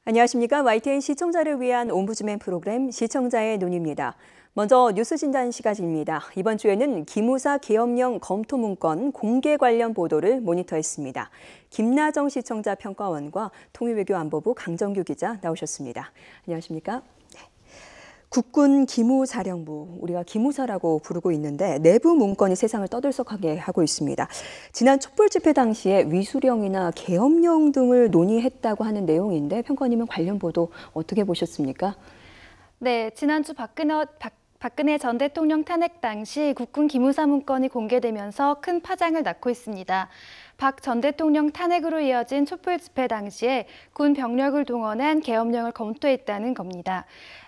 안녕하십니까. YTN 시청자를 위한 옴부즈맨 프로그램 시청자의 눈입니다. 먼저 뉴스 진단 시간입니다. 이번 주에는 기무사 계엄령 검토 문건 공개 관련 보도를 모니터했습니다. 김나정 시청자 평가원과 통일외교안보부 강정규 기자 나오셨습니다. 안녕하십니까. 국군 기무사령부, 우리가 기무사라고 부르고 있는데 내부 문건이 세상을 떠들썩하게 하고 있습니다. 지난 촛불 집회 당시에 위수령이나 계엄령 등을 논의했다고 하는 내용인데 평가원님은 관련 보도 어떻게 보셨습니까? 네, 지난주 박근혜 전 대통령 탄핵 당시 국군 기무사 문건이 공개되면서 큰 파장을 낳고 있습니다. 박 전 대통령 탄핵으로 이어진 촛불 집회 당시에 군 병력을 동원한 계엄령을 검토했다는 겁니다.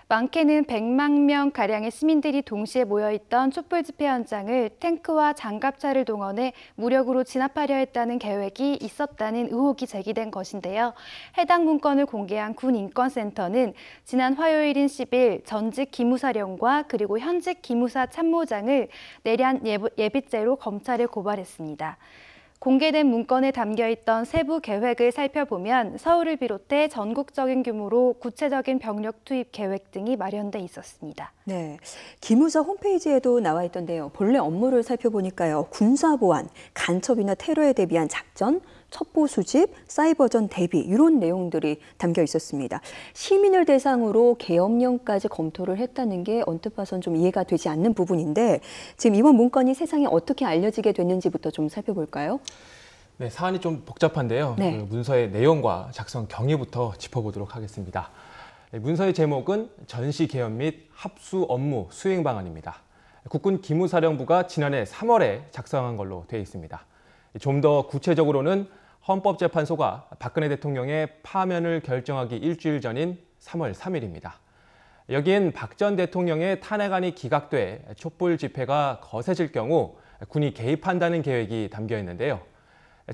많게는 100만 명가량의 시민들이 동시에 모여있던 촛불 집회 현장을 탱크와 장갑차를 동원해 무력으로 진압하려 했다는 계획이 있었다는 의혹이 제기된 것인데요. 해당 문건을 공개한 군인권센터는 지난 화요일인 10일 전직 기무사령과 그리고 현직 기무사 참모장을 내란 예비죄로 검찰에 고발했습니다. 공개된 문건에 담겨있던 세부 계획을 살펴보면 서울을 비롯해 전국적인 규모로 구체적인 병력 투입 계획 등이 마련돼 있었습니다. 네, 기무사 홈페이지에도 나와 있던데요. 본래 업무를 살펴보니까요. 군사보안, 간첩이나 테러에 대비한 작전, 첩보 수집, 사이버전 대비 이런 내용들이 담겨 있었습니다. 시민을 대상으로 계엄령까지 검토를 했다는 게 언뜻 봐선 좀 이해가 되지 않는 부분인데 지금 이번 문건이 세상에 어떻게 알려지게 됐는지부터 좀 살펴볼까요? 네, 사안이 좀 복잡한데요. 네. 그 문서의 내용과 작성 경위부터 짚어보도록 하겠습니다. 문서의 제목은 전시 개헌 및 합수 업무 수행 방안입니다. 국군 기무사령부가 지난해 3월에 작성한 걸로 되어 있습니다. 좀 더 구체적으로는 헌법재판소가 박근혜 대통령의 파면을 결정하기 일주일 전인 3월 3일입니다. 여기엔 박 전 대통령의 탄핵안이 기각돼 촛불 집회가 거세질 경우 군이 개입한다는 계획이 담겨 있는데요.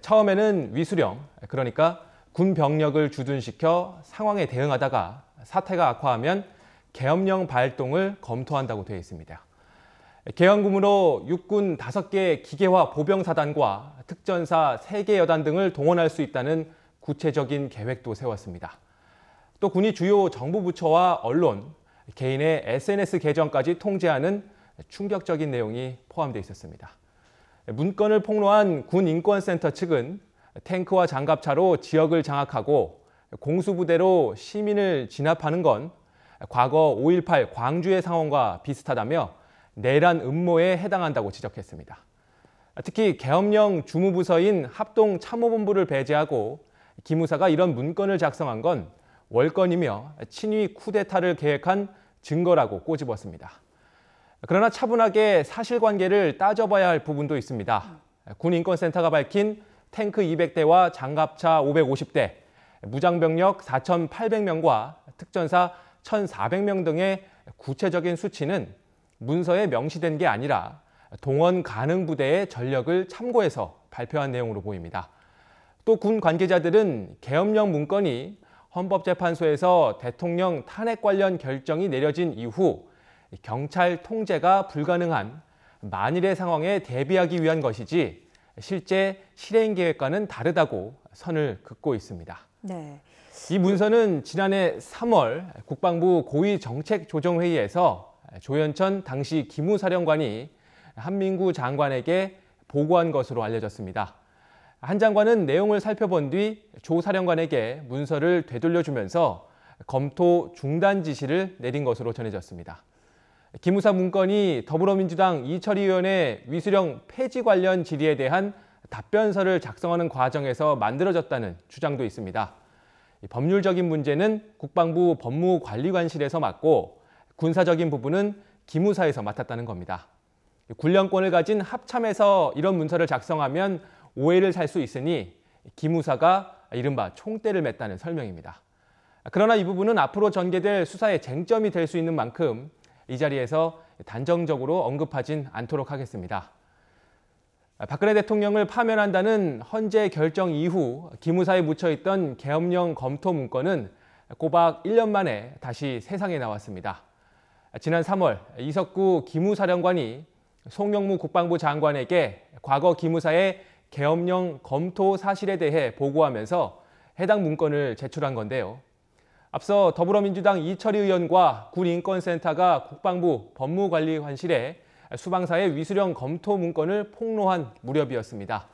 처음에는 위수령, 그러니까 군 병력을 주둔시켜 상황에 대응하다가 사태가 악화하면 계엄령 발동을 검토한다고 되어 있습니다. 계엄군으로 육군 5개 기계화 보병사단과 특전사 3개 여단 등을 동원할 수 있다는 구체적인 계획도 세웠습니다. 또 군이 주요 정부 부처와 언론, 개인의 SNS 계정까지 통제하는 충격적인 내용이 포함되어 있었습니다. 문건을 폭로한 군인권센터 측은 탱크와 장갑차로 지역을 장악하고 공수부대로 시민을 진압하는 건 과거 5.18 광주의 상황과 비슷하다며 내란 음모에 해당한다고 지적했습니다. 특히 계엄령 주무부서인 합동참모본부를 배제하고 기무사가 이런 문건을 작성한 건 월권이며 친위 쿠데타를 계획한 증거라고 꼬집었습니다. 그러나 차분하게 사실관계를 따져봐야 할 부분도 있습니다. 군인권센터가 밝힌 탱크 200대와 장갑차 550대, 무장병력 4,800명과 특전사 1,400명 등의 구체적인 수치는 문서에 명시된 게 아니라 동원 가능 부대의 전력을 참고해서 발표한 내용으로 보입니다. 또 군 관계자들은 계엄령 문건이 헌법재판소에서 대통령 탄핵 관련 결정이 내려진 이후 경찰 통제가 불가능한 만일의 상황에 대비하기 위한 것이지 실제 실행 계획과는 다르다고 선을 긋고 있습니다. 네. 이 문서는 지난해 3월 국방부 고위정책조정회의에서 조현천 당시 기무사령관이 한민구 장관에게 보고한 것으로 알려졌습니다. 한 장관은 내용을 살펴본 뒤 조 사령관에게 문서를 되돌려주면서 검토 중단 지시를 내린 것으로 전해졌습니다. 기무사 문건이 더불어민주당 이철희 의원의 위수령 폐지 관련 질의에 대한 답변서를 작성하는 과정에서 만들어졌다는 주장도 있습니다. 법률적인 문제는 국방부 법무관리관실에서 맡고 군사적인 부분은 기무사에서 맡았다는 겁니다. 군령권을 가진 합참에서 이런 문서를 작성하면 오해를 살 수 있으니 기무사가 이른바 총대를 맸다는 설명입니다. 그러나 이 부분은 앞으로 전개될 수사의 쟁점이 될 수 있는 만큼 이 자리에서 단정적으로 언급하진 않도록 하겠습니다. 박근혜 대통령을 파면한다는 헌재 결정 이후 기무사에 묻혀있던 계엄령 검토 문건은 꼬박 1년 만에 다시 세상에 나왔습니다. 지난 3월 이석구 기무사령관이 송영무 국방부 장관에게 과거 기무사의 계엄령 검토 사실에 대해 보고하면서 해당 문건을 제출한 건데요. 앞서 더불어민주당 이철희 의원과 군인권센터가 국방부 법무관리관실에 수방사의 위수령 검토 문건을 폭로한 무렵이었습니다.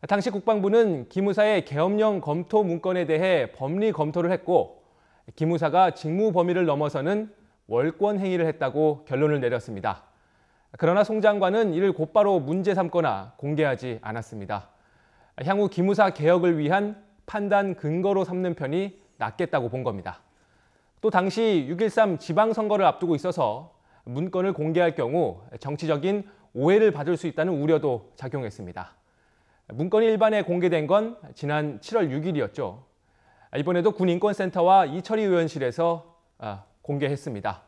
당시 국방부는 기무사의 계엄령 검토 문건에 대해 법리 검토를 했고 기무사가 직무 범위를 넘어서는 월권 행위를 했다고 결론을 내렸습니다. 그러나 송 장관은 이를 곧바로 문제 삼거나 공개하지 않았습니다. 향후 기무사 개혁을 위한 판단 근거로 삼는 편이 낫겠다고 본 겁니다. 또 당시 6.13 지방선거를 앞두고 있어서 문건을 공개할 경우 정치적인 오해를 받을 수 있다는 우려도 작용했습니다. 문건이 일반에 공개된 건 지난 7월 6일이었죠. 이번에도 군인권센터와 이철희 의원실에서 공개했습니다.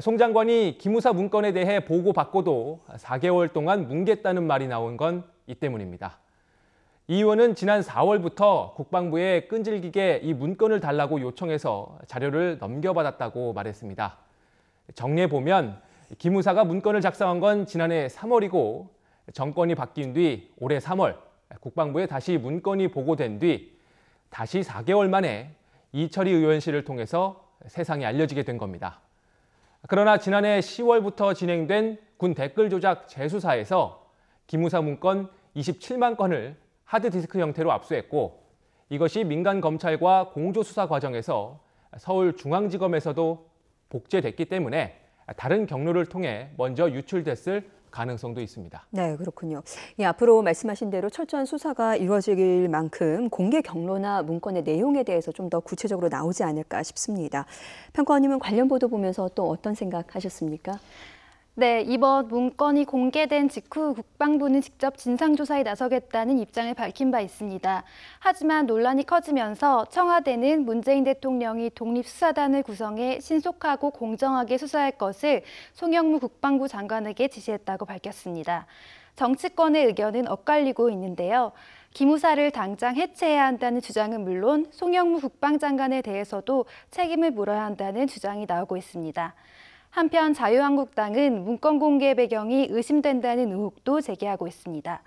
송 장관이 기무사 문건에 대해 보고받고도 4개월 동안 뭉갰다는 말이 나온 건 이 때문입니다. 이 의원은 지난 4월부터 국방부에 끈질기게 이 문건을 달라고 요청해서 자료를 넘겨받았다고 말했습니다. 정리해보면 기무사가 문건을 작성한 건 지난해 3월이고 정권이 바뀐 뒤 올해 3월 국방부에 다시 문건이 보고된 뒤 다시 4개월 만에 이철희 의원실을 통해서 세상에 알려지게 된 겁니다. 그러나 지난해 10월부터 진행된 군 댓글 조작 재수사에서 기무사 문건 27만 건을 하드디스크 형태로 압수했고 이것이 민간 검찰과 공조수사 과정에서 서울중앙지검에서도 복제됐기 때문에 다른 경로를 통해 먼저 유출됐을 가능성도 있습니다. 네, 그렇군요. 앞으로 말씀하신 대로 철저한 수사가 이루어질 만큼 공개 경로나 문건의 내용에 대해서 좀 더 구체적으로 나오지 않을까 싶습니다. 평가원님은 관련 보도 보면서 또 어떤 생각하셨습니까? 네, 이번 문건이 공개된 직후 국방부는 직접 진상조사에 나서겠다는 입장을 밝힌 바 있습니다. 하지만 논란이 커지면서 청와대는 문재인 대통령이 독립수사단을 구성해 신속하고 공정하게 수사할 것을 송영무 국방부 장관에게 지시했다고 밝혔습니다. 정치권의 의견은 엇갈리고 있는데요. 기무사를 당장 해체해야 한다는 주장은 물론 송영무 국방장관에 대해서도 책임을 물어야 한다는 주장이 나오고 있습니다. 한편 자유한국당은 문건 공개 배경이 의심된다는 의혹도 제기하고 있습니다.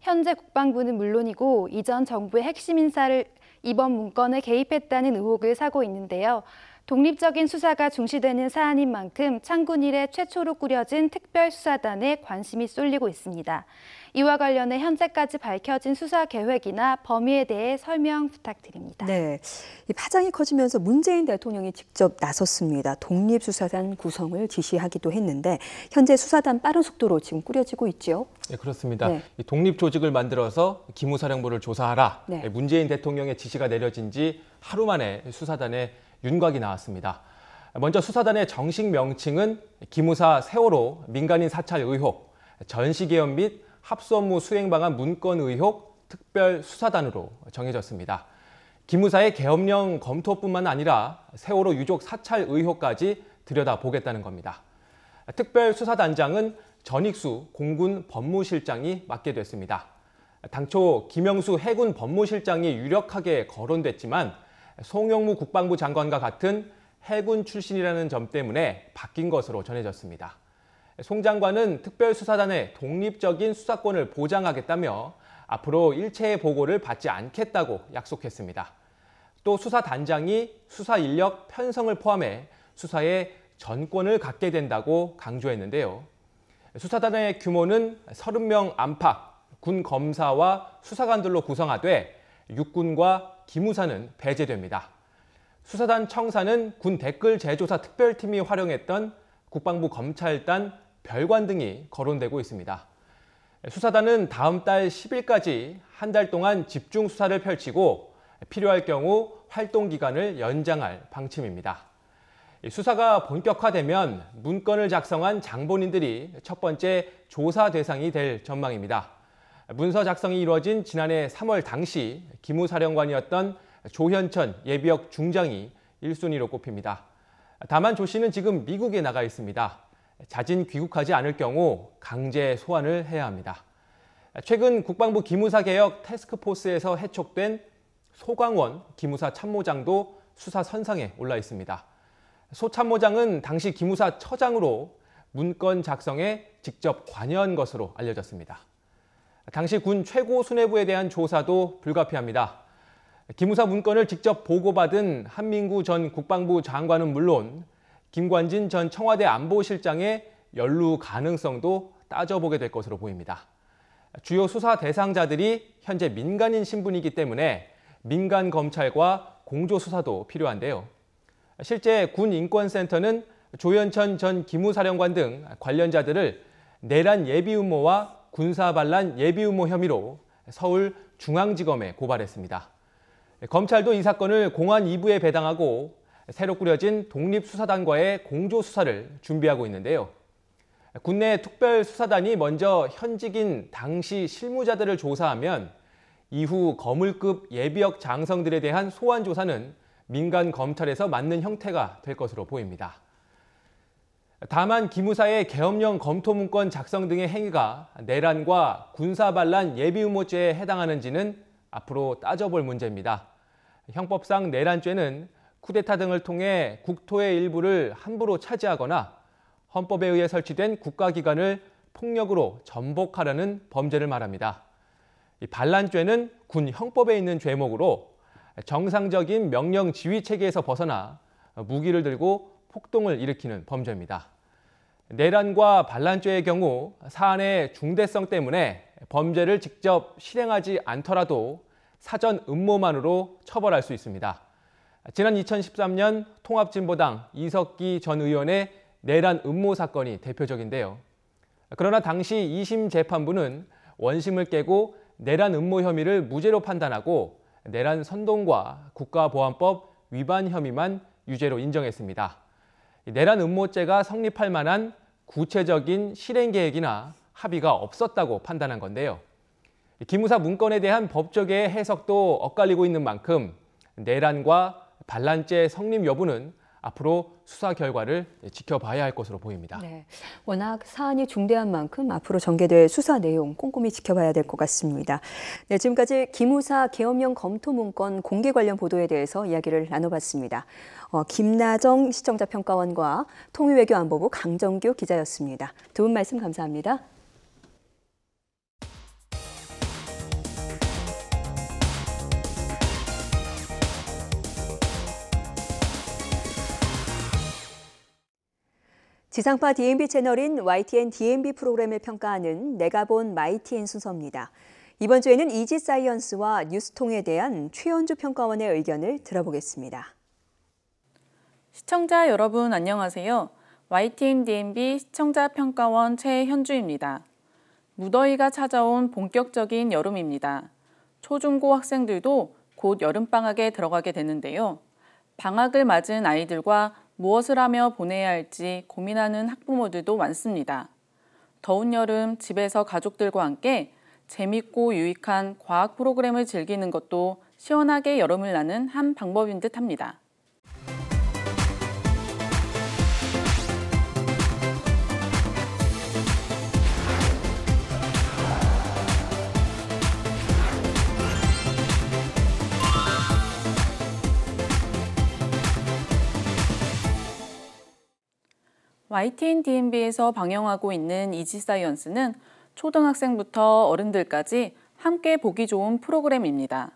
현재 국방부는 물론이고 이전 정부의 핵심 인사를 이번 문건에 개입했다는 의혹을 사고 있는데요. 독립적인 수사가 중시되는 사안인 만큼 창군 이래 최초로 꾸려진 특별수사단에 관심이 쏠리고 있습니다. 이와 관련해 현재까지 밝혀진 수사 계획이나 범위에 대해 설명 부탁드립니다. 네, 이 파장이 커지면서 문재인 대통령이 직접 나섰습니다. 독립수사단 구성을 지시하기도 했는데 현재 수사단 빠른 속도로 지금 꾸려지고 있죠. 네, 그렇습니다. 네. 이 독립조직을 만들어서 기무사령부를 조사하라. 네. 문재인 대통령의 지시가 내려진 지 하루 만에 수사단에 윤곽이 나왔습니다. 먼저 수사단의 정식 명칭은 기무사 세월호 민간인 사찰 의혹, 전시개헌 및 합수업무 수행 방안 문건 의혹 특별수사단으로 정해졌습니다. 기무사의 계엄령 검토뿐만 아니라 세월호 유족 사찰 의혹까지 들여다보겠다는 겁니다. 특별수사단장은 전익수 공군 법무실장이 맡게 됐습니다. 당초 김영수 해군 법무실장이 유력하게 거론됐지만 송영무 국방부 장관과 같은 해군 출신이라는 점 때문에 바뀐 것으로 전해졌습니다. 송 장관은 특별수사단의 독립적인 수사권을 보장하겠다며 앞으로 일체의 보고를 받지 않겠다고 약속했습니다. 또 수사단장이 수사 인력 편성을 포함해 수사에 전권을 갖게 된다고 강조했는데요. 수사단의 규모는 30명 안팎, 군 검사와 수사관들로 구성하되 육군과 기무사는 배제됩니다. 수사단 청사는 군 댓글 재조사 특별팀이 활용했던 국방부 검찰단, 별관 등이 거론되고 있습니다. 수사단은 다음 달 10일까지 한 달 동안 집중 수사를 펼치고 필요할 경우 활동 기간을 연장할 방침입니다. 수사가 본격화되면 문건을 작성한 장본인들이 첫 번째 조사 대상이 될 전망입니다. 문서 작성이 이루어진 지난해 3월 당시 기무사령관이었던 조현천 예비역 중장이 1순위로 꼽힙니다. 다만 조 씨는 지금 미국에 나가 있습니다. 자진 귀국하지 않을 경우 강제 소환을 해야 합니다. 최근 국방부 기무사 개혁 태스크포스에서 해촉된 소광원 기무사 참모장도 수사 선상에 올라 있습니다. 소 참모장은 당시 기무사 처장으로 문건 작성에 직접 관여한 것으로 알려졌습니다. 당시 군 최고 수뇌부에 대한 조사도 불가피합니다. 기무사 문건을 직접 보고받은 한민구 전 국방부 장관은 물론 김관진 전 청와대 안보실장의 연루 가능성도 따져보게 될 것으로 보입니다. 주요 수사 대상자들이 현재 민간인 신분이기 때문에 민간 검찰과 공조 수사도 필요한데요. 실제 군인권센터는 조현천 전 기무사령관 등 관련자들을 내란 예비 음모와 군사 반란 예비 음모 혐의로 서울중앙지검에 고발했습니다. 검찰도 이 사건을 공안 2부에 배당하고 새로 꾸려진 독립수사단과의 공조 수사를 준비하고 있는데요. 국내 특별수사단이 먼저 현직인 당시 실무자들을 조사하면 이후 거물급 예비역 장성들에 대한 소환 조사는 민간 검찰에서 맡는 형태가 될 것으로 보입니다. 다만 기무사의 계엄령 검토 문건 작성 등의 행위가 내란과 군사반란 예비음모죄에 해당하는지는 앞으로 따져볼 문제입니다. 형법상 내란죄는 쿠데타 등을 통해 국토의 일부를 함부로 차지하거나 헌법에 의해 설치된 국가기관을 폭력으로 전복하려는 범죄를 말합니다. 반란죄는 군 형법에 있는 죄목으로 정상적인 명령 지휘 체계에서 벗어나 무기를 들고 폭동을 일으키는 범죄입니다. 내란과 반란죄의 경우 사안의 중대성 때문에 범죄를 직접 실행하지 않더라도 사전 음모만으로 처벌할 수 있습니다. 지난 2013년 통합진보당 이석기 전 의원의 내란 음모 사건이 대표적인데요. 그러나 당시 2심 재판부는 원심을 깨고 내란 음모 혐의를 무죄로 판단하고 내란 선동과 국가보안법 위반 혐의만 유죄로 인정했습니다. 내란 음모죄가 성립할 만한 구체적인 실행 계획이나 합의가 없었다고 판단한 건데요. 기무사 문건에 대한 법조계의 해석도 엇갈리고 있는 만큼 내란과 반란죄 성립 여부는 앞으로 수사 결과를 지켜봐야 할 것으로 보입니다. 네, 워낙 사안이 중대한 만큼 앞으로 전개될 수사 내용 꼼꼼히 지켜봐야 될 것 같습니다. 네, 지금까지 기무사 계엄령 검토 문건 공개 관련 보도에 대해서 이야기를 나눠봤습니다. 김나정 시청자평가원과 통일외교안보부 강정규 기자였습니다. 두 분 말씀 감사합니다. 지상파 DMB 채널인 YTN DMB 프로그램을 평가하는 내가 본 마이TN 순서입니다. 이번 주에는 이지사이언스와 뉴스통에 대한 최현주 평가원의 의견을 들어보겠습니다. 시청자 여러분 안녕하세요. YTN DMB 시청자평가원 최현주입니다. 무더위가 찾아온 본격적인 여름입니다. 초중고 학생들도 곧 여름방학에 들어가게 되는데요. 방학을 맞은 아이들과 무엇을 하며 보내야 할지 고민하는 학부모들도 많습니다. 더운 여름 집에서 가족들과 함께 재밌고 유익한 과학 프로그램을 즐기는 것도 시원하게 여름을 나는 한 방법인 듯 합니다. YTN DMB에서 방영하고 있는 이지사이언스는 초등학생부터 어른들까지 함께 보기 좋은 프로그램입니다.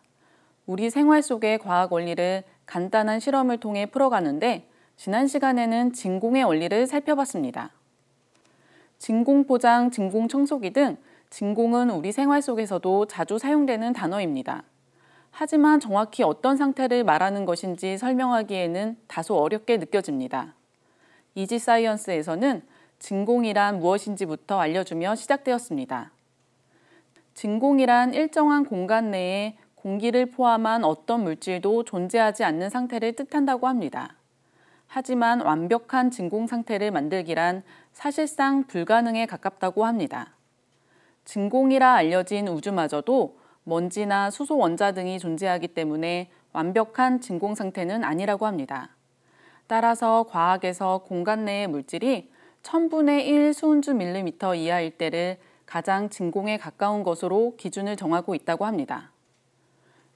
우리 생활 속의 과학 원리를 간단한 실험을 통해 풀어가는데 지난 시간에는 진공의 원리를 살펴봤습니다. 진공포장, 진공청소기 등 진공은 우리 생활 속에서도 자주 사용되는 단어입니다. 하지만 정확히 어떤 상태를 말하는 것인지 설명하기에는 다소 어렵게 느껴집니다. 이지사이언스에서는 진공이란 무엇인지부터 알려주며 시작되었습니다. 진공이란 일정한 공간 내에 공기를 포함한 어떤 물질도 존재하지 않는 상태를 뜻한다고 합니다. 하지만 완벽한 진공 상태를 만들기란 사실상 불가능에 가깝다고 합니다. 진공이라 알려진 우주마저도 먼지나 수소 원자 등이 존재하기 때문에 완벽한 진공 상태는 아니라고 합니다. 따라서 과학에서 공간 내의 물질이 1000분의 1 수은주 밀리미터 이하일 때를 가장 진공에 가까운 것으로 기준을 정하고 있다고 합니다.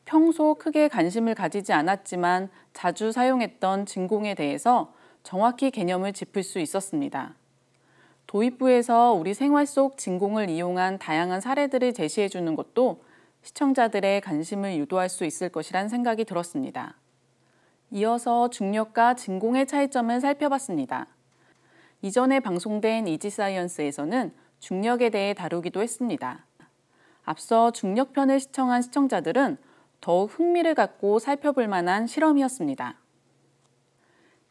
평소 크게 관심을 가지지 않았지만 자주 사용했던 진공에 대해서 정확히 개념을 짚을 수 있었습니다. 도입부에서 우리 생활 속 진공을 이용한 다양한 사례들을 제시해 주는 것도 시청자들의 관심을 유도할 수 있을 것이란 생각이 들었습니다. 이어서 중력과 진공의 차이점을 살펴봤습니다. 이전에 방송된 이지사이언스에서는 중력에 대해 다루기도 했습니다. 앞서 중력편을 시청한 시청자들은 더욱 흥미를 갖고 살펴볼 만한 실험이었습니다.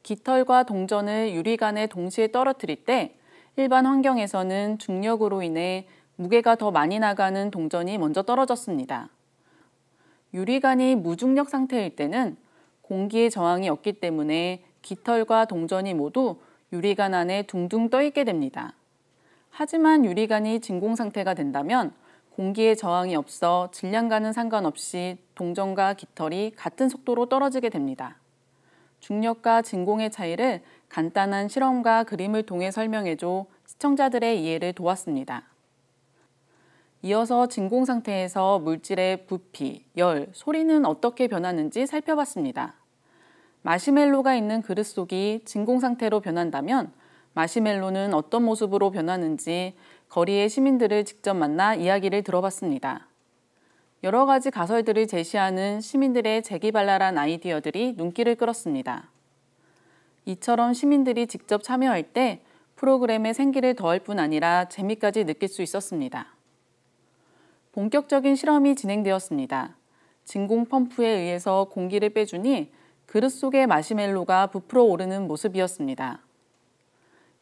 깃털과 동전을 유리관에 동시에 떨어뜨릴 때 일반 환경에서는 중력으로 인해 무게가 더 많이 나가는 동전이 먼저 떨어졌습니다. 유리관이 무중력 상태일 때는 공기의 저항이 없기 때문에 깃털과 동전이 모두 유리관 안에 둥둥 떠 있게 됩니다. 하지만 유리관이 진공 상태가 된다면 공기의 저항이 없어 질량과는 상관없이 동전과 깃털이 같은 속도로 떨어지게 됩니다. 중력과 진공의 차이를 간단한 실험과 그림을 통해 설명해줘 시청자들의 이해를 도왔습니다. 이어서 진공 상태에서 물질의 부피, 열, 소리는 어떻게 변하는지 살펴봤습니다. 마시멜로가 있는 그릇 속이 진공 상태로 변한다면 마시멜로는 어떤 모습으로 변하는지 거리의 시민들을 직접 만나 이야기를 들어봤습니다. 여러 가지 가설들을 제시하는 시민들의 재기발랄한 아이디어들이 눈길을 끌었습니다. 이처럼 시민들이 직접 참여할 때 프로그램의 생기를 더할 뿐 아니라 재미까지 느낄 수 있었습니다. 본격적인 실험이 진행되었습니다. 진공 펌프에 의해서 공기를 빼주니 그릇 속의 마시멜로가 부풀어 오르는 모습이었습니다.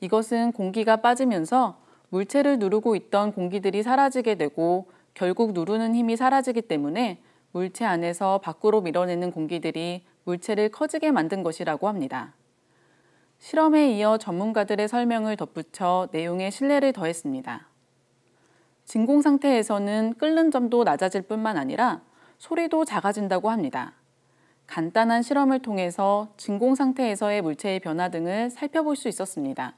이것은 공기가 빠지면서 물체를 누르고 있던 공기들이 사라지게 되고 결국 누르는 힘이 사라지기 때문에 물체 안에서 밖으로 밀어내는 공기들이 물체를 커지게 만든 것이라고 합니다. 실험에 이어 전문가들의 설명을 덧붙여 내용에 신뢰를 더했습니다. 진공 상태에서는 끓는 점도 낮아질 뿐만 아니라 소리도 작아진다고 합니다. 간단한 실험을 통해서 진공 상태에서의 물체의 변화 등을 살펴볼 수 있었습니다.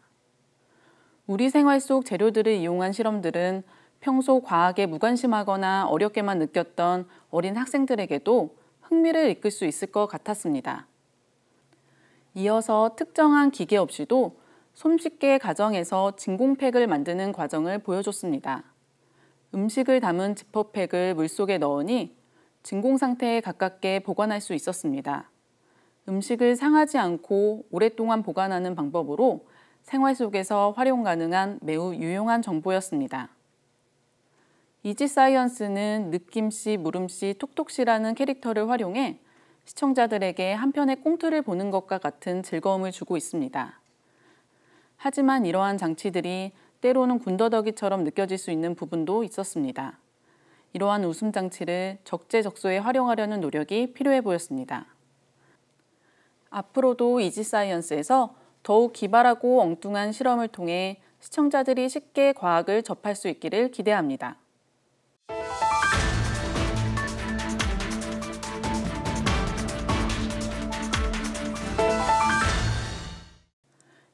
우리 생활 속 재료들을 이용한 실험들은 평소 과학에 무관심하거나 어렵게만 느꼈던 어린 학생들에게도 흥미를 이끌 수 있을 것 같았습니다. 이어서 특정한 기계 없이도 손쉽게 가정에서 진공팩을 만드는 과정을 보여줬습니다. 음식을 담은 지퍼팩을 물속에 넣으니 진공 상태에 가깝게 보관할 수 있었습니다. 음식을 상하지 않고 오랫동안 보관하는 방법으로 생활 속에서 활용 가능한 매우 유용한 정보였습니다. 이지사이언스는 느낌씨, 물음씨, 톡톡씨라는 캐릭터를 활용해 시청자들에게 한편의 꽁트를 보는 것과 같은 즐거움을 주고 있습니다. 하지만 이러한 장치들이 때로는 군더더기처럼 느껴질 수 있는 부분도 있었습니다. 이러한 웃음 장치를 적재적소에 활용하려는 노력이 필요해 보였습니다. 앞으로도 이지사이언스에서 더욱 기발하고 엉뚱한 실험을 통해 시청자들이 쉽게 과학을 접할 수 있기를 기대합니다.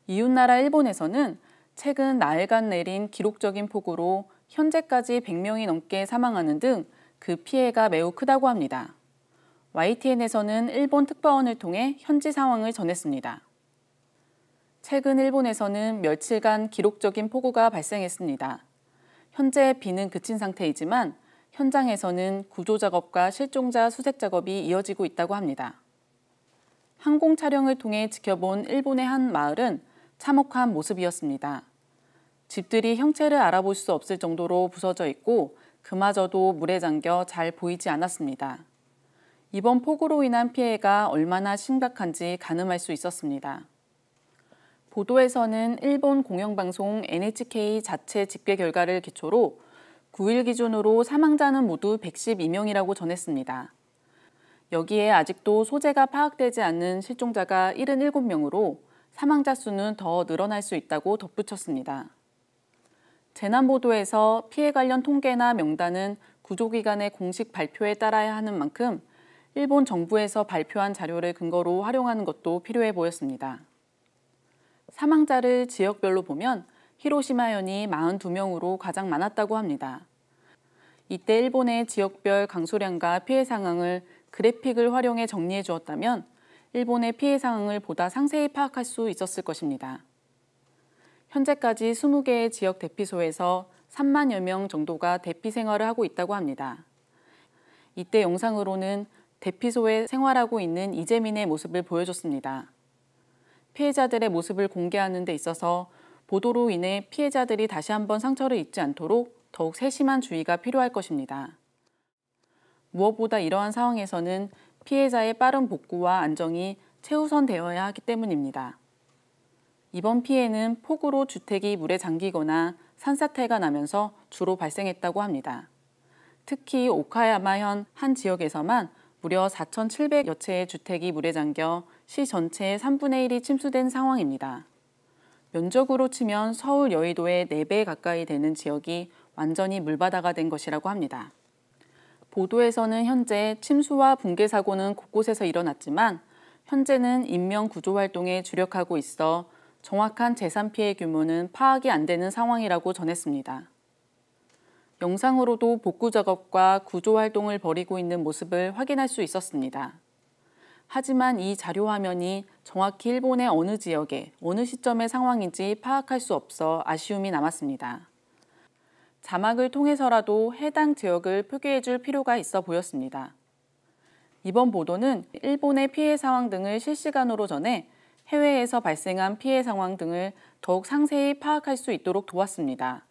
이웃나라 일본에서는 최근 나흘간 내린 기록적인 폭우로 현재까지 100명이 넘게 사망하는 등 그 피해가 매우 크다고 합니다. YTN에서는 일본 특파원을 통해 현지 상황을 전했습니다. 최근 일본에서는 며칠간 기록적인 폭우가 발생했습니다. 현재 비는 그친 상태이지만 현장에서는 구조 작업과 실종자 수색 작업이 이어지고 있다고 합니다. 항공 촬영을 통해 지켜본 일본의 한 마을은 참혹한 모습이었습니다. 집들이 형체를 알아볼 수 없을 정도로 부서져 있고 그마저도 물에 잠겨 잘 보이지 않았습니다. 이번 폭우로 인한 피해가 얼마나 심각한지 가늠할 수 있었습니다. 보도에서는 일본 공영방송 NHK 자체 집계 결과를 기초로 9일 기준으로 사망자는 모두 112명이라고 전했습니다. 여기에 아직도 소재가 파악되지 않는 실종자가 77명으로 사망자 수는 더 늘어날 수 있다고 덧붙였습니다. 재난보도에서 피해 관련 통계나 명단은 구조기관의 공식 발표에 따라야 하는 만큼 일본 정부에서 발표한 자료를 근거로 활용하는 것도 필요해 보였습니다. 사망자를 지역별로 보면 히로시마현이 42명으로 가장 많았다고 합니다. 이때 일본의 지역별 강수량과 피해 상황을 그래픽을 활용해 정리해 주었다면 일본의 피해 상황을 보다 상세히 파악할 수 있었을 것입니다. 현재까지 20개의 지역 대피소에서 3만여 명 정도가 대피 생활을 하고 있다고 합니다. 이때 영상으로는 대피소에 생활하고 있는 이재민의 모습을 보여줬습니다. 피해자들의 모습을 공개하는 데 있어서 보도로 인해 피해자들이 다시 한번 상처를 입지 않도록 더욱 세심한 주의가 필요할 것입니다. 무엇보다 이러한 상황에서는 피해자의 빠른 복구와 안정이 최우선되어야 하기 때문입니다. 이번 피해는 폭우로 주택이 물에 잠기거나 산사태가 나면서 주로 발생했다고 합니다. 특히 오카야마현 한 지역에서만 무려 4,700여 채의 주택이 물에 잠겨 시 전체의 3분의 1이 침수된 상황입니다. 면적으로 치면 서울 여의도의 4배 가까이 되는 지역이 완전히 물바다가 된 것이라고 합니다. 보도에서는 현재 침수와 붕괴 사고는 곳곳에서 일어났지만 현재는 인명 구조 활동에 주력하고 있어 정확한 재산 피해 규모는 파악이 안 되는 상황이라고 전했습니다. 영상으로도 복구 작업과 구조 활동을 벌이고 있는 모습을 확인할 수 있었습니다. 하지만 이 자료 화면이 정확히 일본의 어느 지역에 어느 시점의 상황인지 파악할 수 없어 아쉬움이 남았습니다. 자막을 통해서라도 해당 지역을 표기해 줄 필요가 있어 보였습니다. 이번 보도는 일본의 피해 상황 등을 실시간으로 전해 해외에서 발생한 피해 상황 등을 더욱 상세히 파악할 수 있도록 도왔습니다.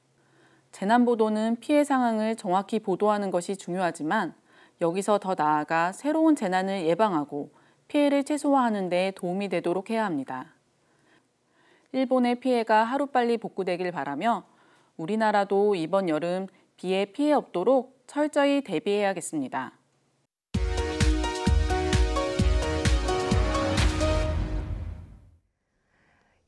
재난보도는 피해 상황을 정확히 보도하는 것이 중요하지만 여기서 더 나아가 새로운 재난을 예방하고 피해를 최소화하는 데 도움이 되도록 해야 합니다. 일본의 피해가 하루빨리 복구되길 바라며 우리나라도 이번 여름 비에 피해 없도록 철저히 대비해야겠습니다.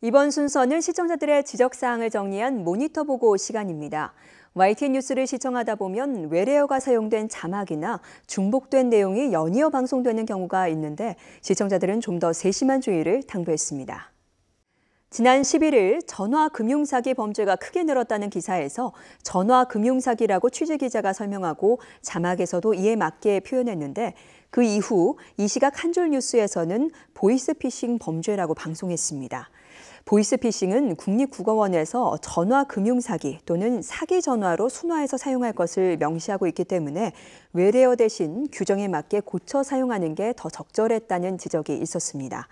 이번 순서는 시청자들의 지적사항을 정리한 모니터 보고 시간입니다. YTN 뉴스를 시청하다 보면 외래어가 사용된 자막이나 중복된 내용이 연이어 방송되는 경우가 있는데 시청자들은 좀 더 세심한 주의를 당부했습니다. 지난 11일 전화금융사기 범죄가 크게 늘었다는 기사에서 전화금융사기라고 취재기자가 설명하고 자막에서도 이에 맞게 표현했는데 그 이후 이 시각 한 줄 뉴스에서는 보이스피싱 범죄라고 방송했습니다. 보이스피싱은 국립국어원에서 전화금융사기 또는 사기 전화로 순화해서 사용할 것을 명시하고 있기 때문에 외래어 대신 규정에 맞게 고쳐 사용하는 게 더 적절했다는 지적이 있었습니다.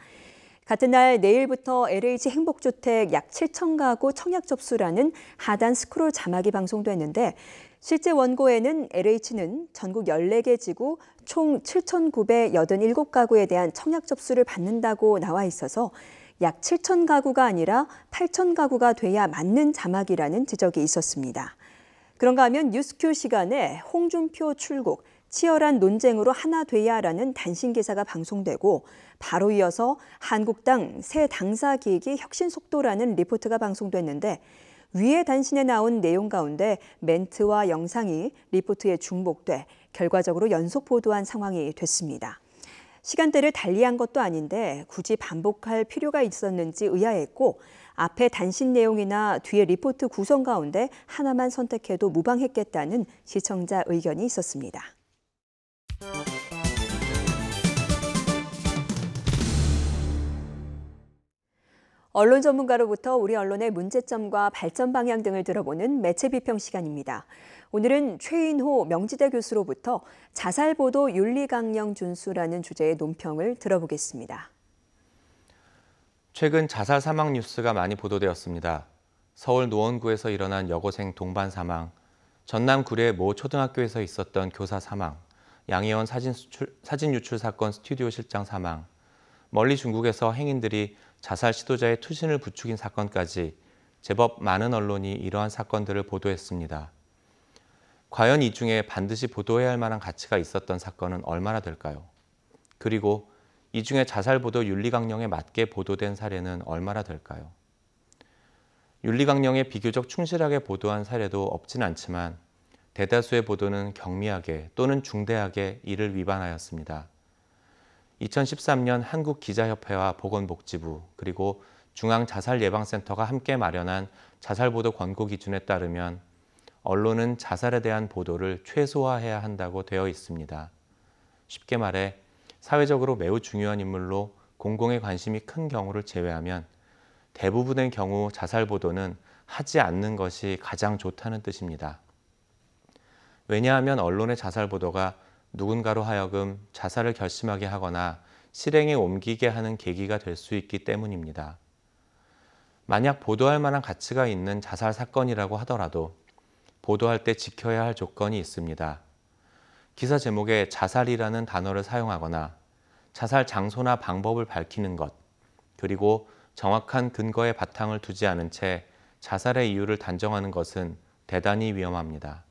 같은 날 내일부터 LH 행복주택 약 7,000가구 청약 접수라는 하단 스크롤 자막이 방송됐는데 실제 원고에는 LH는 전국 14개 지구 총 7,987가구에 대한 청약 접수를 받는다고 나와 있어서 약 7,000가구가 아니라 8,000가구가 돼야 맞는 자막이라는 지적이 있었습니다. 그런가 하면 뉴스큐 시간에 홍준표 출국, 치열한 논쟁으로 하나 돼야라는 단신 기사가 방송되고 바로 이어서 한국당 새 당사 기획이 혁신 속도라는 리포트가 방송됐는데 위에 단신에 나온 내용 가운데 멘트와 영상이 리포트에 중복돼 결과적으로 연속 보도한 상황이 됐습니다. 시간대를 달리한 것도 아닌데 굳이 반복할 필요가 있었는지 의아했고 앞에 단신 내용이나 뒤에 리포트 구성 가운데 하나만 선택해도 무방했겠다는 시청자 의견이 있었습니다. 언론 전문가로부터 우리 언론의 문제점과 발전 방향 등을 들어보는 매체 비평 시간입니다. 오늘은 최인호 명지대 교수로부터 자살보도 윤리강령 준수라는 주제의 논평을 들어보겠습니다. 최근 자살 사망 뉴스가 많이 보도되었습니다. 서울 노원구에서 일어난 여고생 동반 사망, 전남 구례 모 초등학교에서 있었던 교사 사망, 양혜원 사진 유출 사건 스튜디오 실장 사망, 멀리 중국에서 행인들이 자살 시도자의 투신을 부추긴 사건까지 제법 많은 언론이 이러한 사건들을 보도했습니다. 과연 이 중에 반드시 보도해야 할 만한 가치가 있었던 사건은 얼마나 될까요? 그리고 이 중에 자살보도 윤리강령에 맞게 보도된 사례는 얼마나 될까요? 윤리강령에 비교적 충실하게 보도한 사례도 없진 않지만 대다수의 보도는 경미하게 또는 중대하게 이를 위반하였습니다. 2013년 한국기자협회와 보건복지부 그리고 중앙자살예방센터가 함께 마련한 자살보도 권고 기준에 따르면 언론은 자살에 대한 보도를 최소화해야 한다고 되어 있습니다. 쉽게 말해 사회적으로 매우 중요한 인물로 공공의 관심이 큰 경우를 제외하면 대부분의 경우 자살 보도는 하지 않는 것이 가장 좋다는 뜻입니다. 왜냐하면 언론의 자살 보도가 누군가로 하여금 자살을 결심하게 하거나 실행에 옮기게 하는 계기가 될 수 있기 때문입니다. 만약 보도할 만한 가치가 있는 자살 사건이라고 하더라도 보도할 때 지켜야 할 조건이 있습니다. 기사 제목에 자살이라는 단어를 사용하거나 자살 장소나 방법을 밝히는 것, 그리고 정확한 근거에 바탕을 두지 않은 채 자살의 이유를 단정하는 것은 대단히 위험합니다.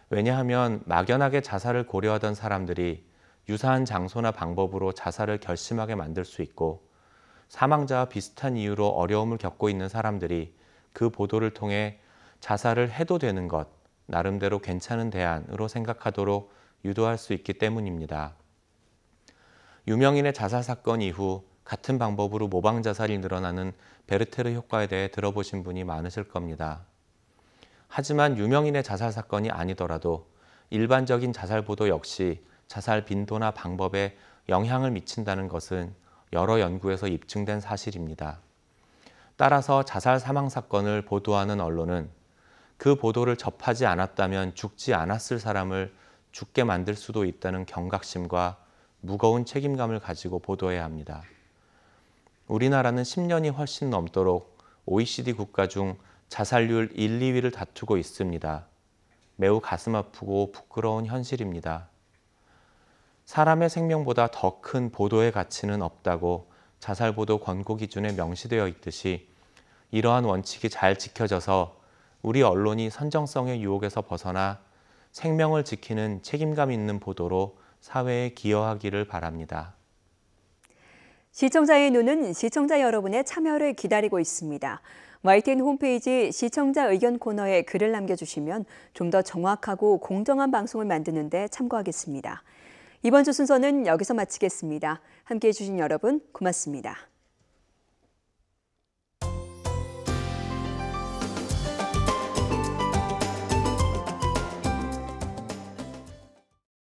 왜냐하면 막연하게 자살을 고려하던 사람들이 유사한 장소나 방법으로 자살을 결심하게 만들 수 있고, 사망자와 비슷한 이유로 어려움을 겪고 있는 사람들이 그 보도를 통해 자살을 해도 되는 것, 나름대로 괜찮은 대안으로 생각하도록 유도할 수 있기 때문입니다. 유명인의 자살 사건 이후 같은 방법으로 모방 자살이 늘어나는 베르테르 효과에 대해 들어보신 분이 많으실 겁니다. 하지만 유명인의 자살 사건이 아니더라도 일반적인 자살 보도 역시 자살 빈도나 방법에 영향을 미친다는 것은 여러 연구에서 입증된 사실입니다. 따라서 자살 사망 사건을 보도하는 언론은 그 보도를 접하지 않았다면 죽지 않았을 사람을 죽게 만들 수도 있다는 경각심과 무거운 책임감을 가지고 보도해야 합니다. 우리나라는 10년이 훨씬 넘도록 OECD 국가 중 자살률 1, 2위를 다투고 있습니다. 매우 가슴 아프고 부끄러운 현실입니다. 사람의 생명보다 더 큰 보도의 가치는 없다고 자살보도 권고 기준에 명시되어 있듯이 이러한 원칙이 잘 지켜져서 우리 언론이 선정성의 유혹에서 벗어나 생명을 지키는 책임감 있는 보도로 사회에 기여하기를 바랍니다. 시청자의 눈은 시청자 여러분의 참여를 기다리고 있습니다. YTN 홈페이지 시청자 의견 코너에 글을 남겨주시면 좀 더 정확하고 공정한 방송을 만드는 데 참고하겠습니다. 이번 주 순서는 여기서 마치겠습니다. 함께해 주신 여러분 고맙습니다.